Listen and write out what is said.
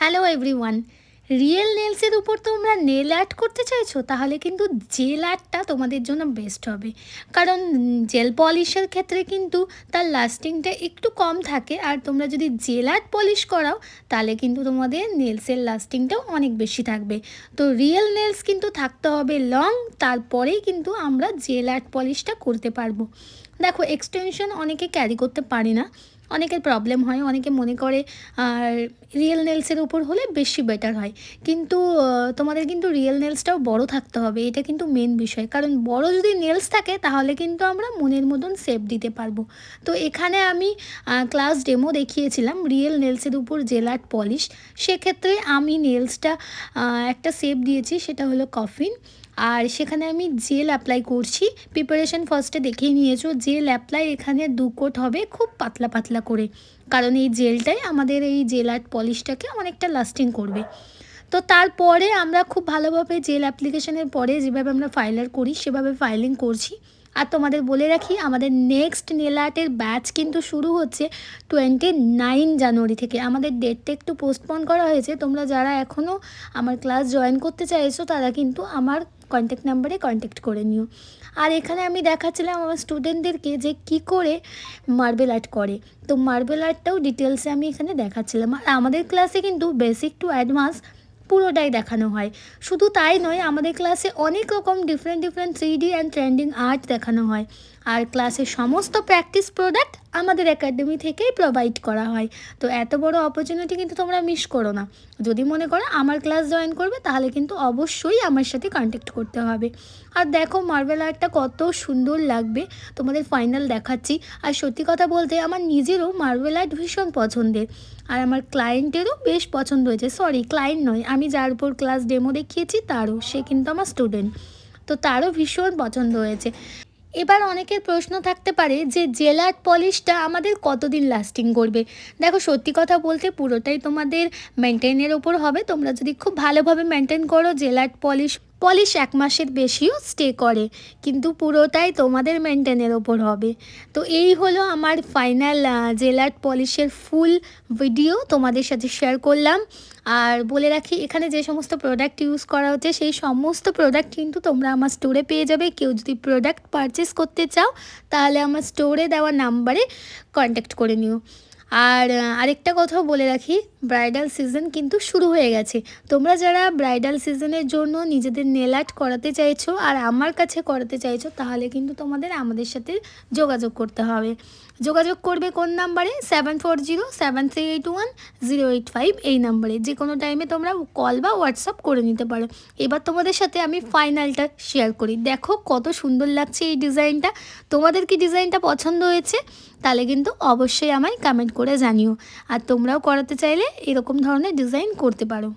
Hello everyone. Real নেলসের উপর তোমরা nail art করতে চাইছো, তাহলে কিন্তু জেল আর্টটা তোমাদের জন্য বেস্ট হবে। কারণ জেল পলিশের ক্ষেত্রে কিন্তু তার লাস্টিংটা একটু কম থাকে, আর তোমরা যদি জেল আর্ট পলিশ করাও তাহলে কিন্তু তোমাদের নেলসের লাস্টিংটাও অনেক বেশি থাকবে। তো রিয়েল নেলস কিন্তু থাকতে হবে লং, তারপরেই কিন্তু আমরা জেল আর্ট পলিশটা করতে পারবো। দেখো, এক্সটেনশন অনেকে ক্যারি করতে পারে না, অনেকের প্রবলেম হয়, অনেকে মনে করে আর রিয়েল নেলসের উপর হলে বেশি বেটার হয়। কিন্তু তোমাদের কিন্তু রিয়েল নেলসটাও বড় থাকতে হবে, এটা কিন্তু মেন বিষয়। কারণ বড় যদি নেলস থাকে তাহলে কিন্তু আমরা মনের মতন শেপ দিতে পারবো। তো এখানে আমি ক্লাস ডেমো দেখিয়েছিলাম রিয়েল নেলসের উপর জেল আর্ট পলিশ। সেক্ষেত্রে আমি নেলসটা একটা শেপ দিয়েছি, সেটা হলো কফিন। আর সেখানে আমি জেল অ্যাপ্লাই করছি। প্রিপারেশন ফার্স্টে দেখেই নিয়েছো, জেল অ্যাপ্লাই এখানে 2 কোট হবে, খুব পাতলা পাতলা করে। কারণ এই জেলটাই আমাদের এই জেল আর্ট পলিশটাকে অনেকটা লাস্টিং করবে। তো তারপরে আমরা খুব ভালোভাবে জেল অ্যাপ্লিকেশনের পরে যেভাবে আমরা ফাইলার করি সেভাবে ফাইলিং করছি। আর তোমাদের বলে রাখি, আমাদের নেক্সট নেল আর্টের ব্যাচ কিন্তু শুরু হচ্ছে 29 জানুয়ারি থেকে। আমাদের ডেটটা একটু পোস্টপোন করা হয়েছে। তোমরা যারা এখনও আমার ক্লাস জয়েন করতে চাইছো তারা কিন্তু আমার কন্ট্যাক্ট নাম্বারে কন্ট্যাক্ট করে নিও। আর এখানে আমি দেখাচ্ছিলাম আমার স্টুডেন্টদেরকে যে কি করে মার্বেল আর্ট করে। তো মার্বেল আর্টটাও ডিটেলসে আমি এখানে দেখাচ্ছিলাম। আর আমাদের ক্লাসে কিন্তু বেসিক টু অ্যাডভান্স পুরোটাই দেখানো হয়। শুধু তাই নয়, আমাদের ক্লাসে অনেক রকম different 3D and trending art দেখানো হয়। আর ক্লাসের সমস্ত প্র্যাকটিস প্রোডাক্ট আমাদের একাডেমি থেকেই প্রোভাইড করা হয়। তো এত বড় অপরচুনিটি কিন্তু তোমরা মিস করো না। যদি মনে করো আমার ক্লাস জয়েন করবে তাহলে কিন্তু অবশ্যই আমার সাথে কন্ট্যাক্ট করতে হবে। আর দেখো মার্বেল আর্টটা কত সুন্দর লাগবে, তোমাদের ফাইনাল দেখাচ্ছি। আর সত্যি কথা বলতে আমার নিজেরও মার্বেল আর্ট ভীষণ পছন্দের, আর আমার ক্লায়েন্টেরও বেশ পছন্দ হয়েছে। সরি, ক্লায়েন্ট নয়, আমি যার উপর ক্লাস ডেমো দেখিয়েছি তারও, সে কিন্তু আমার স্টুডেন্ট। তো তারও ভীষণ পছন্দ হয়েছে। এবার অনেকের প্রশ্ন থাকতে পারে যে জেল আর্ট পলিশটা আমাদের কতদিন লাস্টিং করবে। দেখো, সত্যি কথা বলতে পুরোটাই তোমাদের মেনটেনের ওপর হবে। তোমরা যদি খুব ভালোভাবে মেনটেন করো, জেল আর্ট পলিশ 1 মাসের বেশিও স্টে করে, কিন্তু পুরোটাই তোমাদের মেনটেনের ওপর হবে। তো এই হলো আমার ফাইনাল জেল আর্ট পলিশের ফুল ভিডিও তোমাদের সাথে শেয়ার করলাম। আর বলে রাখি, এখানে যে সমস্ত প্রোডাক্ট ইউজ করা হচ্ছে সেই সমস্ত প্রোডাক্ট কিন্তু তোমরা আমার স্টোরে পেয়ে যাবে। কেউ যদি প্রোডাক্ট পারচেস করতে চাও তাহলে আমার স্টোরে দেওয়া নাম্বারে কন্ট্যাক্ট করে নিও। আর আরেকটা কথাও বলে রাখি, ব্রাইডাল সিজন কিন্তু শুরু হয়ে গেছে। তোমরা যারা ব্রাইডাল সিজনের জন্য নিজেদের নেল আর্ট করাতে চাইছো আর আমার কাছে করাতে চাইছো, তাহলে কিন্তু তোমাদের আমাদের সাথে যোগাযোগ করতে হবে। যোগাযোগ করবে কোন নাম্বারে? 7407381085 এই নাম্বারে। যে কোনো টাইমে তোমরা কল বা হোয়াটসঅ্যাপ করে নিতে পারো। এবার তোমাদের সাথে আমি ফাইনালটা শেয়ার করি। দেখো কত সুন্দর লাগছে এই ডিজাইনটা। তোমাদের কি ডিজাইনটা পছন্দ হয়েছে? তাহলে কিন্তু অবশ্যই আমায় কমেন্ট করে জানিও। আর তোমরাও করাতে চাইলে এরকম ধরনের ডিজাইন করতে পারো।